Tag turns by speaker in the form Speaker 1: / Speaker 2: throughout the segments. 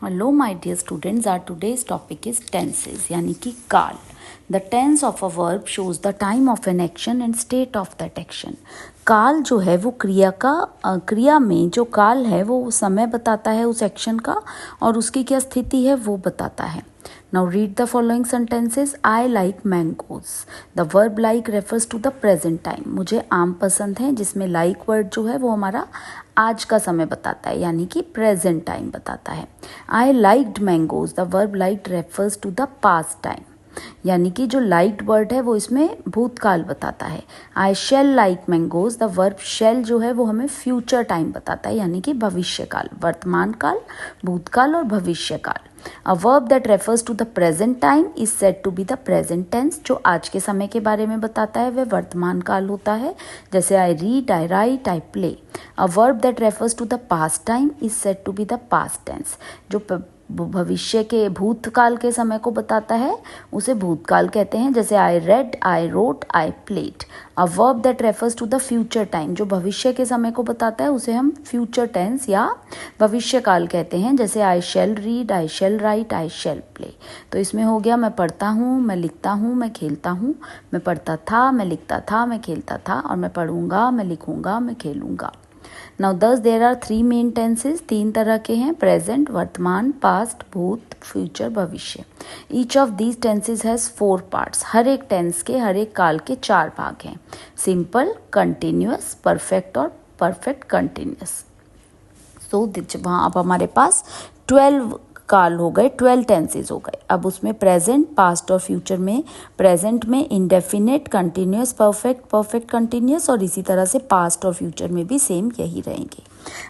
Speaker 1: Hello my dear students, our today's topic is tenses यानी कि काल. The tense of a verb shows the time of an action and state of that action. काल जो है वो क्रिया में जो काल है वो समय बताता है उस एक्शन का, और उसकी क्या स्थिति है वो बताता है. Now read the following sentences. I like mangoes. The verb like refers to the present time. मुझे आम पसंद है, जिसमें like word जो है वो हमारा आज का समय बताता है यानी कि present time बताता है. I liked mangoes. The verb liked refers to the past time. यानी कि जो लाइक्ड वर्ड है वो इसमें भूतकाल बताता है. I shall like mangoes. The verb shall जो है वो हमें फ्यूचर टाइम बताता है यानी कि भविष्य काल, वर्तमान काल, भूतकाल और भविष्य काल. A verb that refers to the present time is said to be the present tense. जो आज के समय के बारे में बताता है वह वर्तमान काल होता है, जैसे I read, I write, I play. A verb that refers to the past time is said to be the past tense. जो भविष्य के भूतकाल के समय को बताता है उसे भूतकाल कहते हैं, जैसे I read, I wrote, I played. A verb that refers to the future time, जो भविष्य के समय को बताता है उसे हम फ्यूचर टेंस या भविष्य काल कहते हैं, जैसे I shall read, I shall right, I shall play. तो इसमें हो गया मैं पढ़ता हूँ, मैं लिखता हूँ, मैं खेलता हूँ. मैं पढ़ता था, मैं लिखता था, मैं खेलता था, और मैं पढ़ूंगा, मैं लिखूंगा, मैं खेलूंगा. Now thus there are three main tenses. तीन तरह के हैं: प्रेजेंट, वर्तमान, पास्ट, भूत, फ्यूचर, भविष्य. Each of these tenses has four parts. हर एक टेंस के, हर एक काल के चार भाग हैं: सिंपल, कंटिन्यूअस, परफेक्ट और परफेक्ट कंटिन्यूअस. सो वहाँ अब हमारे पास 12 काल हो गए, 12 टेंसेज हो गए. अब उसमें प्रेजेंट, पास्ट और फ्यूचर में प्रेजेंट में indefinite, continuous, perfect, perfect continuous, और इसी तरह से पास्ट और फ्यूचर में भी सेम यही रहेंगे.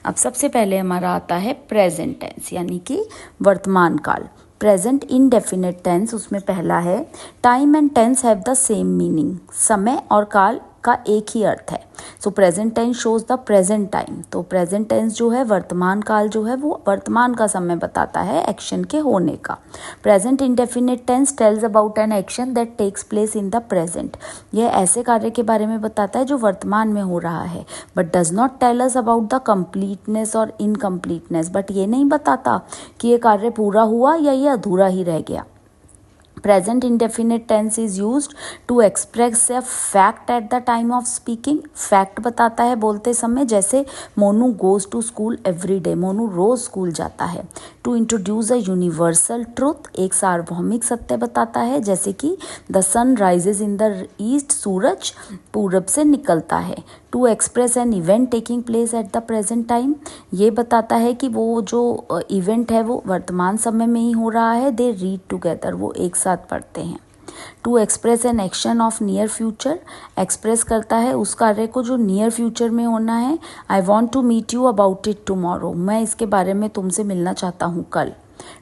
Speaker 1: अब सबसे पहले हमारा आता है प्रेजेंट टेंस यानी कि वर्तमान काल. प्रेजेंट इंडेफिनेट टेंस, उसमें पहला है time and tense have the same meaning. समय और काल का एक ही अर्थ है. So present tense shows the present time. तो प्रेजेंट टेंस जो है, वर्तमान काल जो है वो वर्तमान का समय बताता है एक्शन के होने का. Present indefinite tense tells about an action that takes place in the present. यह ऐसे कार्य के बारे में बताता है जो वर्तमान में हो रहा है, but does not tell us about the completeness और इनकम्प्लीटनेस. बट ये नहीं बताता कि ये कार्य पूरा हुआ या ये अधूरा ही रह गया. Present indefinite tense is used to express a fact at the time of speaking. Fact बताता है बोलते समय, जैसे Monu goes to school every day. Monu रोज स्कूल जाता है. To introduce a universal truth, एक सार्वभौमिक सत्य बताता है, जैसे कि the sun rises in the east. सूरज पूरब से निकलता है. To express an event taking place at the present time, ये बताता है कि वो जो इवेंट है वो वर्तमान समय में ही हो रहा है. दे रीड टुगेदर, वो एक साथ पढ़ते हैं. To express an action of near future, express करता है उस कार्य को जो नियर फ्यूचर में होना है. I want to meet you about it tomorrow, मैं इसके बारे में तुमसे मिलना चाहता हूँ कल.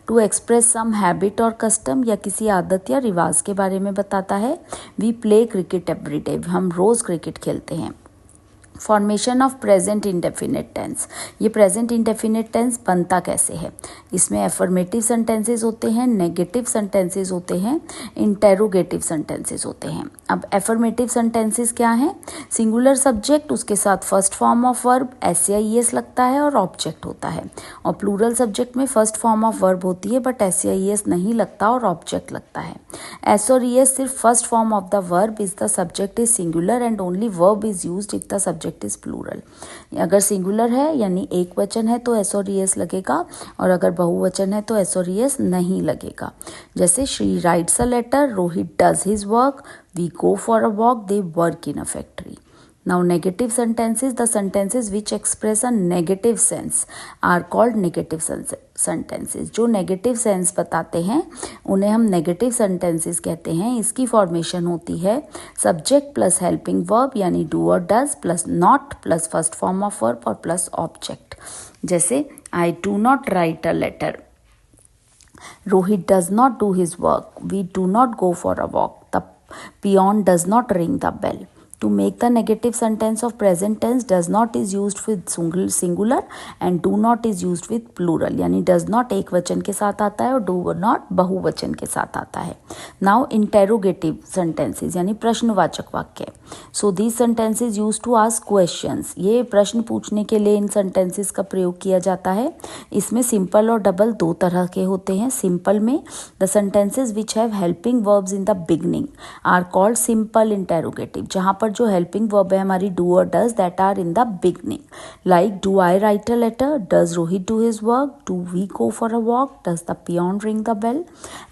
Speaker 1: टू एक्सप्रेस सम हैबिट और कस्टम, या किसी आदत या रिवाज के बारे में बताता है. We play cricket every day, हम रोज क्रिकेट खेलते हैं. Formation of present indefinite tense, ये प्रेजेंट इंडेफिनिट टेंस बनता कैसे है. इसमें एफर्मेटिव सेंटेंसेस होते हैं, नेगेटिव सेंटेंसेस होते हैं, इंटेरोगेटिव सेंटेंसेस होते हैं. अब एफर्मेटिव सेंटेंसेस क्या हैं? सिंगुलर सब्जेक्ट, उसके साथ first form of verb S लगता है और ऑब्जेक्ट होता है. और प्लूरल सब्जेक्ट में फर्स्ट फॉर्म ऑफ वर्ब होती है बट एस नहीं लगता और ऑब्जेक्ट लगता है. एस और ई एस सिर्फ first form of the verb is the subject is singular and only verb is used if the subject is plural. अगर सिंगुलर है यानी एक वचन है तो एस और ई एस लगेगा, और अगर बहुवचन है तो एस और ई एस नहीं लगेगा. जैसे Shri writes a letter, Rohit does his work, we go for a walk, they work in a factory. Now negative sentences, the sentences which express a negative sense are called negative sentences. जो negative sense बताते हैं उन्हें हम negative sentences कहते हैं. इसकी formation होती है subject plus helping verb यानी do or does plus not plus first form of verb और plus object. जैसे I do not write a letter, Rohit does not do his work, we do not go for a walk, the peon does not ring the bell. To make the negative sentence of present tense, does not is used with singular and do not is used with plural. यानी does not एक वचन के साथ आता है और do not बहुवचन के साथ आता है. Now interrogative sentences यानी प्रश्नवाचक वाक्य. So these sentences used to ask questions. ये प्रश्न पूछने के लिए इन sentences का प्रयोग किया जाता है. इसमें simple और double दो तरह के होते हैं. Simple में the sentences which have helping verbs in the beginning are called simple interrogative. जहाँ पर जो हेल्पिंग वर्ब है हमारी डू और does that are in the beginning, like do I write a letter, does Rohit do his work, do we go for a walk, does the peon ring the bell.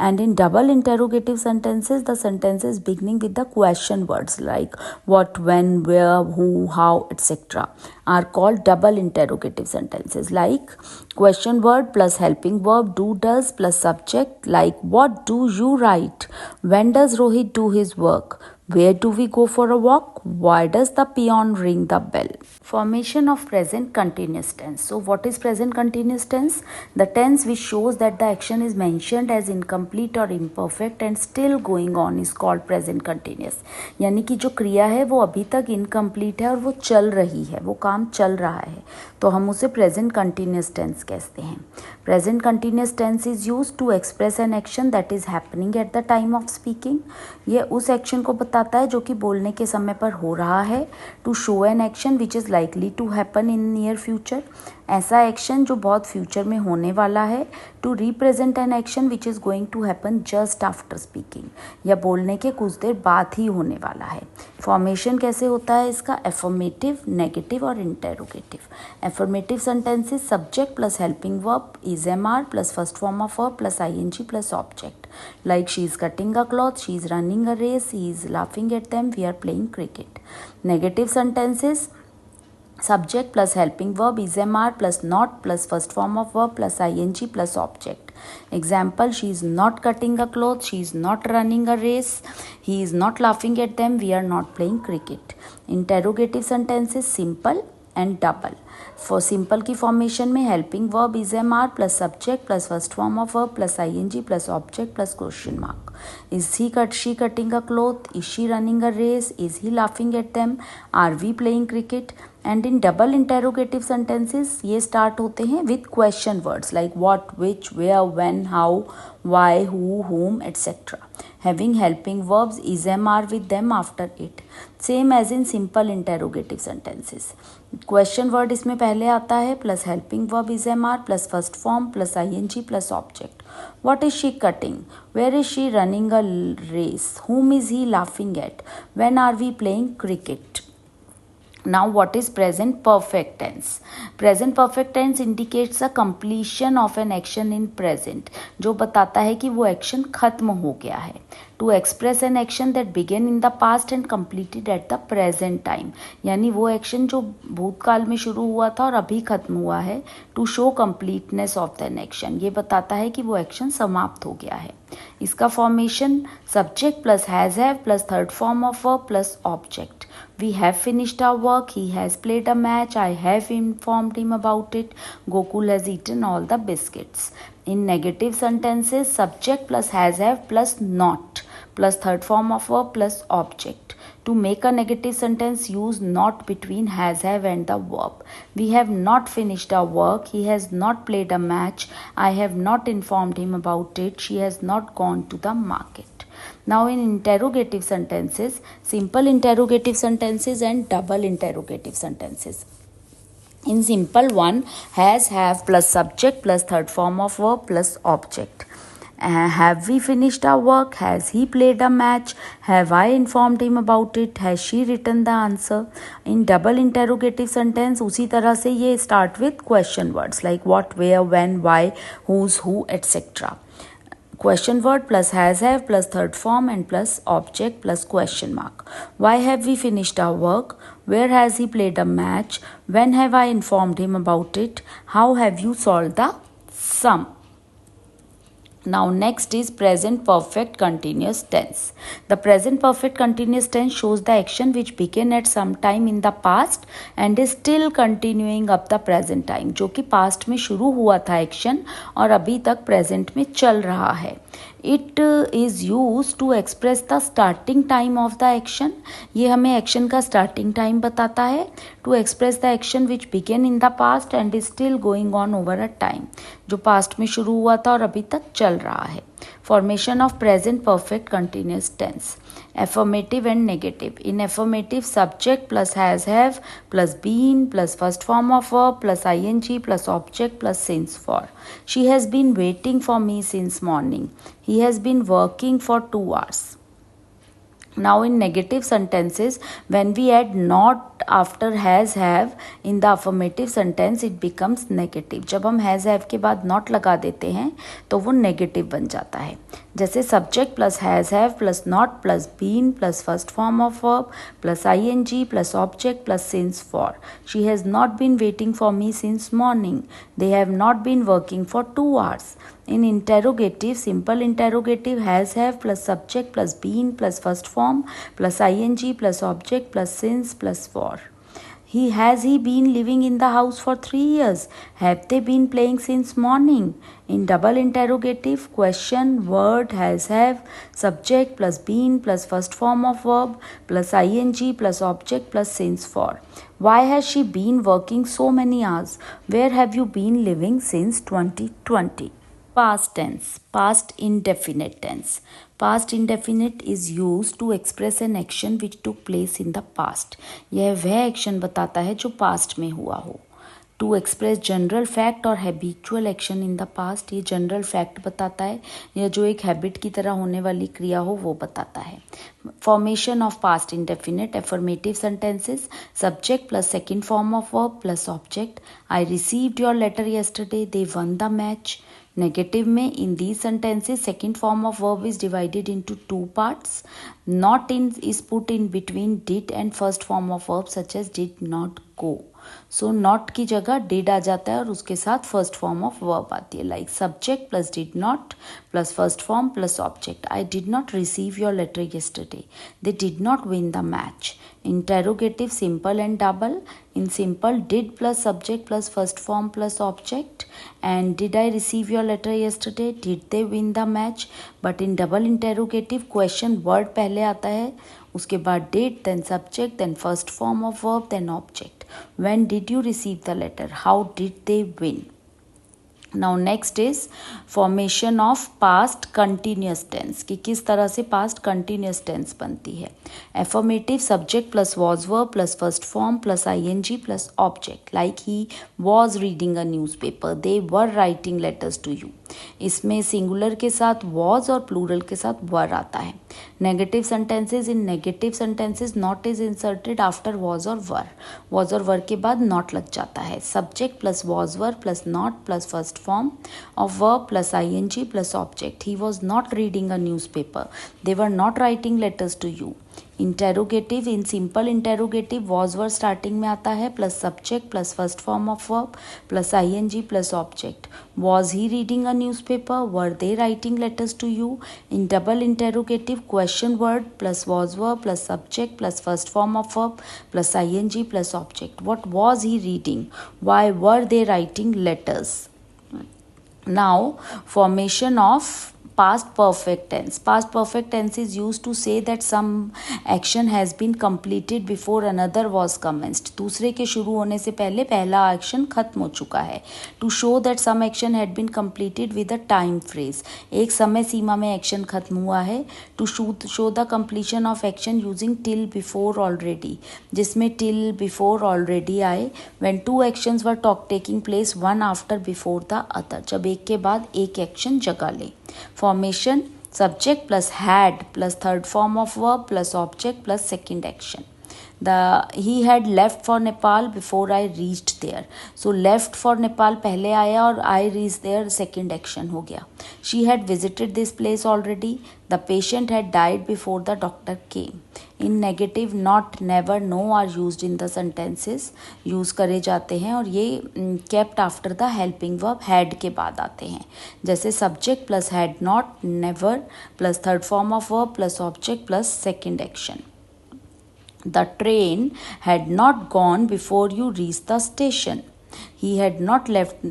Speaker 1: And in double interrogative sentences the sentences beginning with the question words like what, when, where, who, how etcetera are called double interrogative sentences. Like question word plus helping verb do does plus subject, like what do you right, when does Rohit do his work, where do we go for a walk, why does the peon ring the bell. Formation of present continuous tense. So what is present continuous tense? The tense which shows that the action is mentioned as incomplete or imperfect and still going on is called present continuous. यानी कि जो क्रिया है वो अभी तक incomplete है और वो चल रही है, वो काम चल रहा है, तो हम उसे present continuous tense कहते हैं. Present continuous tense is used to express an action that is happening at the time of speaking. ये उस एक्शन को बताता है जो कि बोलने के समय पर हो रहा है. To show an action which is likely to happen in near future, ऐसा एक्शन जो बहुत फ्यूचर में होने वाला है. To represent an action which is going to happen just after speaking, या बोलने के कुछ देर बाद ही होने वाला है. फॉर्मेशन कैसे होता है इसका? एफर्मेटिव, नेगेटिव और interrogative. Affirmative sentences subject plus helping verb is am are plus first form of verb plus I N G plus object, like she is cutting a cloth, she is running a race, he is laughing at them, we are playing cricket. Negative sentences subject plus helping verb is mr plus not plus first form of verb plus ing plus object. Example, she is not cutting a cloth, she is not running a race, he is not laughing at them, we are not playing cricket. Interrogative sentences simple and double. For simple की formation में helping verb is am are plus subject plus first form of verb plus I N G plus object plus question mark. Is she cutting a cloth, is she running a race, is he laughing at them, are we playing cricket. And in double interrogative sentences ये start होते हैं with question words like what, which, where, when, how, why, who, whom, etc. Having helping verbs is mr with them after it. Same as in simple interrogative sentences. Question word इसमें पहले आता है plus helping verb is mr plus first form plus ing plus object. What is she cutting? Where is she running a race? Whom is he laughing at? When are we playing cricket? Now what is present perfect tense? Present perfect tense indicates the completion of an action in present, जो बताता है कि वो action खत्म हो गया है. To express an action that began in the past and completed at the present time, यानी वो एक्शन जो भूतकाल में शुरू हुआ था और अभी खत्म हुआ है. To show completeness of an action, ये बताता है कि वो एक्शन समाप्त हो गया है. इसका formation subject plus has have plus third form of verb plus object. We have finished our work, he has played a match, I have informed him about it, Gokul has eaten all the biscuits. In negative sentences, subject plus has have plus not plus third form of verb plus object. To make a negative sentence, use not between has have and the verb. We have not finished our work, he has not played a match, I have not informed him about it, she has not gone to the market. Now in interrogative sentences, simple interrogative sentences and double interrogative sentences. In simple one, has, have plus subject plus third form of verb plus object. Have we finished our work? Has he played a match? Have I informed him about it? Has she written the answer? In double interrogative sentence उसी तरह से ये start with question words like what, where, when, why, whose, who, etc. Question word plus has have plus third form and plus object plus question mark. Why have we finished our work? Where has he played a match? When have I informed him about it? How have you solved the sum? Now next is present perfect continuous tense. The present perfect continuous tense shows the action which began at some time in the past and is still continuing up the present time. जो कि past में शुरू हुआ था action और अभी तक present में चल रहा है. It is use to express the starting time of the action. ये हमें एक्शन का स्टार्टिंग टाइम बताता है। To express the action which began in the past and is still going on over a time, जो past में शुरू हुआ था और अभी तक चल रहा है। Formation of present perfect continuous tense. Affirmative and negative. In affirmative, subject plus has have plus been plus first form of verb plus ing plus object plus since for. She has been waiting for me since morning. He has been working for 2 hours. Now in negative sentences, when we add not after has have in the affirmative sentence, it becomes negative. जब हम has have के बाद not लगा देते हैं तो वो negative बन जाता है। जैसे subject plus has have plus not plus been plus first form of verb plus ing plus object plus since for. She has not been waiting for me since morning. They have not been working for 2 hours. In interrogative, simple interrogative, has have plus subject plus been plus first form plus ing plus object plus since plus for. He been living in the house for 3 years? Have they been playing since morning? In double interrogative, question, word, has have, subject plus been plus first form of verb plus ing plus object plus since for. Why has she been working so many hours? Where have you been living since 2020? Past tense, past indefinite tense. Past indefinite is used to express an action which took place in the past. यह वह action बताता है जो past में हुआ हो। To express general fact और habitual action in the past, ये जनरल फैक्ट बताता है या जो एक हैबिट की तरह होने वाली क्रिया हो वो बताता है। Formation of past indefinite, affirmative sentences, subject plus second form of verb plus object. I received your letter yesterday, they won the match. Negative में, in these sentences second form of verb is divided into 2 parts. Not in is put in between did and first form of verb such as did not go. So not की जगह did आ जाता है और उसके साथ first form of verb आती है, like subject plus did not plus first form plus object. I did not receive your letter yesterday, they did not win the match. Interrogative, simple and double. In simple, did plus subject plus first form plus object. And did I receive your letter yesterday? Did they win the match? But in double interrogative, question word पहले आता है, उसके बाद did, then subject, then first form of verb, then object. When did you receive the letter? How did they win? Now next is formation of past continuous tense, कि किस तरह से past continuous tense बनती है. Affirmative, subject plus was verb plus first form plus ING plus object, like he was reading a newspaper, they were writing letters to you. इसमें singular के साथ was और प्लूरल के साथ वर आता है. Negative sentences, in negative sentences not is inserted after was और वर, was और वर के बाद नॉट लग जाता है. Subject plus was were plus not plus first form of verb plus ing plus object. He was not reading a newspaper. They were not writing letters to you. Interrogative, in simple interrogative was were starting में आता है plus subject plus first form of verb plus ing plus object. Was he reading a newspaper? Were they writing letters to you? In double interrogative, question word plus was were plus subject plus first form of verb plus ing plus object. What was he reading? Why were they writing letters? Now, formation of past perfect tense. Past perfect tense is used to say that some action has been completed before another was commenced. दूसरे के शुरू होने से पहले पहला action खत्म हो चुका है. To show that some action had been completed with a time phrase. एक समय सीमा में एक्शन खत्म हुआ है. To show the completion of action using till before already, जिसमें till before already आए. When two actions were taking place one after before the other, जब एक के बाद एक एक्शन जगह ले. Formation, subject plus had plus third form of verb plus object plus second action. He had left for Nepal before I reached there. So left for Nepal पहले आया और I reached there second action हो गया. She had visited this place already. The patient had died before the doctor came. In negative, not, never, no are used in the sentences. Use करे जाते हैं और ये kept after the helping verb had के बाद आते हैं. जैसे subject plus had not, never plus third form of verb plus object plus second action. The train had not gone before you reached the station. He had not left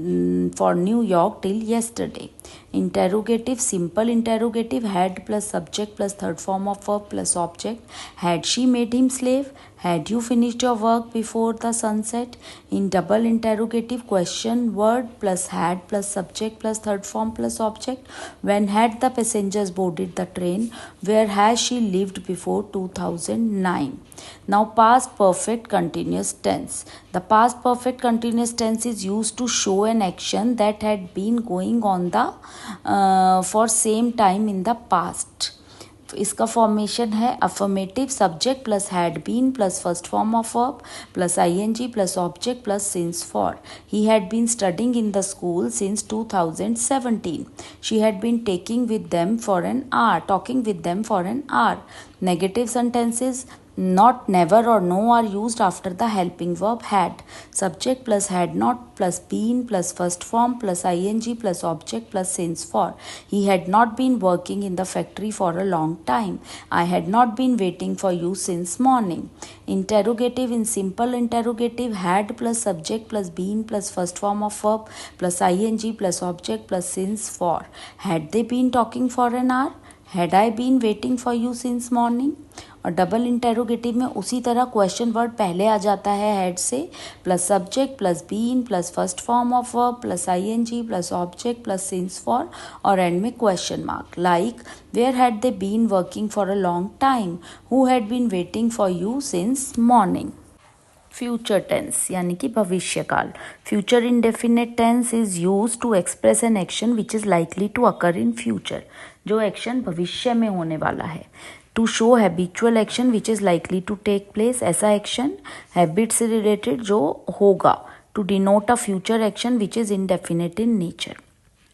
Speaker 1: for New York till yesterday. Interrogative, simple interrogative, had plus subject plus third form of verb plus object. Had she made him slave? Had you finished your work before the sunset? In double interrogative, question word plus had plus subject plus third form plus object. When had the passengers boarded the train? Where has she lived before 2009? Now past perfect continuous tense. The past perfect continuous tense is used to show an action that had been going on the for same time in the past. इसका formation है affirmative subject plus had been plus first form of verb plus ING plus object plus since for. He had been studying in the school since 2017. She had been taking with them for an hour talking with them for an hour. Negative sentences not, never or no are used after the helping verb had. Subject plus had not plus been plus first form plus ing plus object plus since for. He had not been working in the factory for a long time. I had not been waiting for you since morning. Interrogative, in simple interrogative, had plus subject plus been plus first form of verb plus ing plus object plus since for. Had they been talking for an hour? Had I been waiting for you since morning? और double interrogative में उसी तरह question word पहले आ जाता है had से plus subject plus been plus first form of verb plus ING plus object plus since for और end में question mark. Like where had they been working for a long time? Who had been waiting for you since morning. Future tense यानी कि भविष्य काल. Future indefinite tense is use to express an action which is likely to occur in future. जो action भविष्य में होने वाला है. To show habitual action which is likely to take place. ऐसा एक्शन हैबिट से रिलेटेड जो होगा. To denote a future action which is indefinite in nature.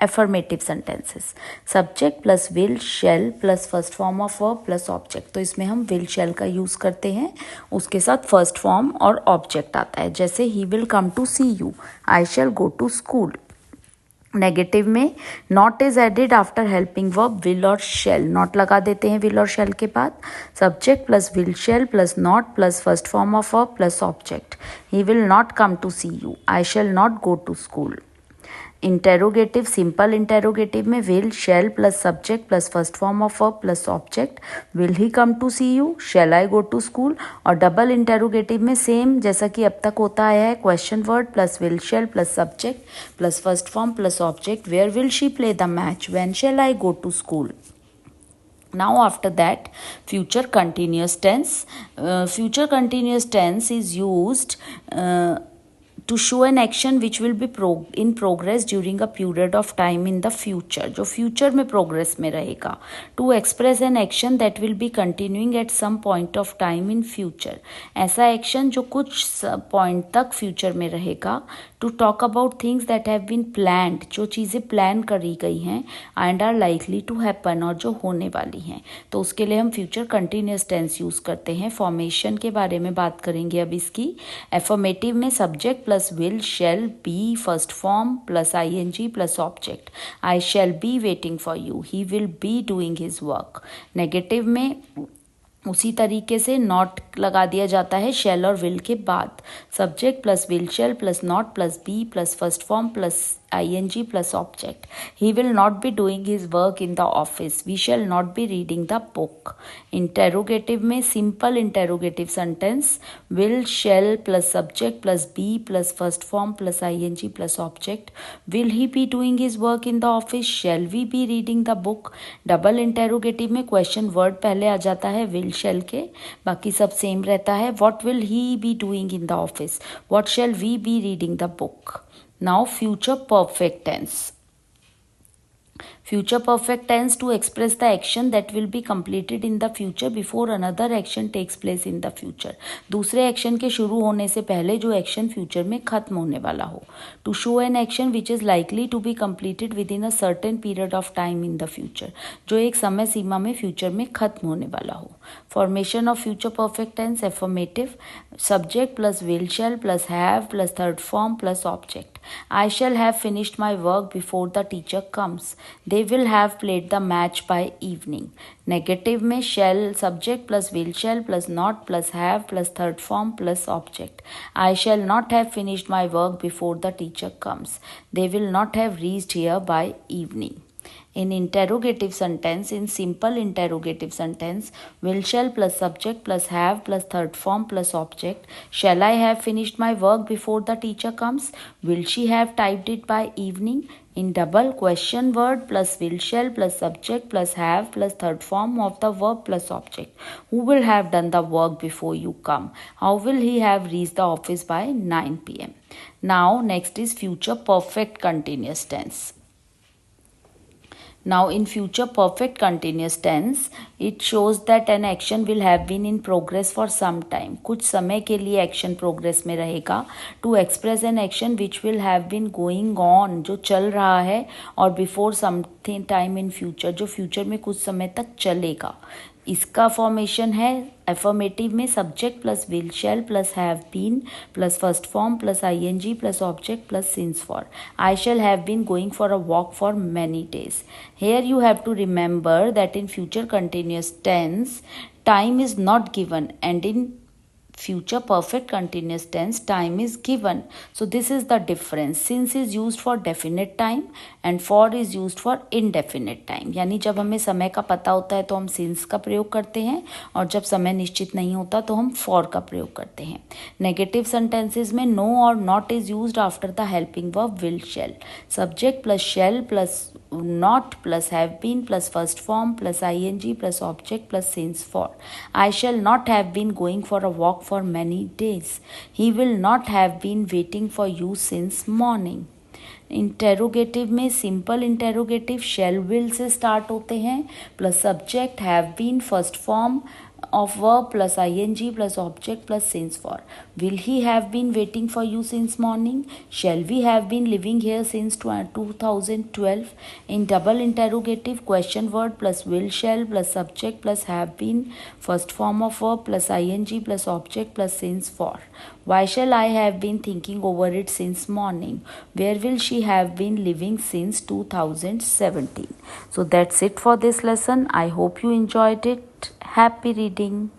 Speaker 1: Affirmative sentences. Subject plus will shall plus first form of verb plus object. तो इसमें हम will shell का use करते हैं. उसके साथ फर्स्ट फॉर्म और ऑब्जेक्ट आता है. जैसे he will come to see you. I shall go to school. Negative में not is added after helping verb will और शेल. नॉट लगा देते हैं विल और शेल के बाद. Subject plus will shall plus not plus first form of verb plus object. He will not come to see you. I shall not go to school. Interrogative, simple interrogative में will shall plus subject plus first form of verb plus object. Will he come to see you, shall I go to school. और double interrogative में same जैसा कि अब तक होता आया है. Question word plus will shall plus subject plus first form plus object. Where will she play the match? When shall I go to school. Now after that, future continuous tense. Future continuous tense is used to show an action which will be in progress during a period of time in the future. जो future में progress में रहेगा. To express an action that will be continuing at some point of time in future. ऐसा action जो कुछ point तक future में रहेगा. To talk about things that have been planned. जो चीज़ें plan करी गई हैं and are likely to happen और जो होने वाली हैं. तो उसके लिए हम future continuous tense यूज़ करते हैं. Formation के बारे में बात करेंगे अब इसकी. Affirmative में subject plus will shall be first form plus ing plus object. I shall be waiting for you. He will be doing his work. Negative में उसी तरीके से नॉट लगा दिया जाता है शैल और विल के बाद. Subject plus will shall plus not plus be plus first form plus ing plus object. He will not be doing his work in the office. We shall not be reading the book. Interrogative में simple interrogative sentence will shall plus subject plus be plus first form plus ing plus object. Will he be doing his work in the office? Shall we be reading the book? Double interrogative में question word पहले आ जाता है will shall के. बाकी सब same रहता है. What will he be doing in the office? What shall we be reading the book? Now future perfect tense. Future perfect tense to express the action that will be completed in the future before another action takes place in the future. दूसरे action के शुरू होने से पहले जो action future में खत्म होने वाला हो. To show an action which is likely to be completed within a certain period of time in the future. जो एक समय सीमा में फ्यूचर में खत्म होने वाला हो. Formation of future perfect tense. Affirmative. subject plus will shall plus have plus third form plus object. I shall have finished my work before the teacher comes. They will have played the match by evening. Negative में shall subject plus will shall plus not plus have plus third form plus object. I shall not have finished my work before the teacher comes. They will not have reached here by evening. In interrogative sentence, in simple interrogative sentence, will shall plus subject plus have plus third form plus object. Shall I have finished my work before the teacher comes? Will she have typed it by evening? In double, question word plus will shall plus subject plus have plus third form of the verb plus object. Who will have done the work before you come? How will he have reached the office by 9 p.m.? Now next is future perfect continuous tense. Now in future perfect continuous tense, it shows that an action will have been in progress for some time. कुछ समय के लिए action progress में रहेगा. To express an action which will have been going on, जो चल रहा है, और before something time in future, जो future में कुछ समय तक चलेगा. इसका फॉर्मेशन है एफर्मेटिव में subject plus will shall plus have been plus first form plus ING plus object plus since for. I shall have been going for a walk for many days. Here you have to remember that in future continuous tense, time is not given, and in future perfect continuous tense, time is given. So this is the difference. Since is used for definite time and for is used for indefinite time. यानी जब हमें समय का पता होता है तो हम since का प्रयोग करते हैं, और जब समय निश्चित नहीं होता तो हम for का प्रयोग करते हैं. Negative sentences में no or not is used after the helping verb will shall. Subject plus shall plus not plus have been plus first form plus ing plus object plus since for. I shall not have been going for a walk for many days. He will not have been waiting for you since morning. Interrogative में simple interrogative shall will से start होते हैं plus subject have been first form of verb plus ing plus object plus since for. Will he have been waiting for you since morning? Shall we have been living here since 2012? In double interrogative, question word plus will shall plus subject plus have been first form of verb plus ing plus object plus since for. Why shall I have been thinking over it since morning? Where will she have been living since 2017? So that's it for this lesson. I hope you enjoyed it. Happy reading.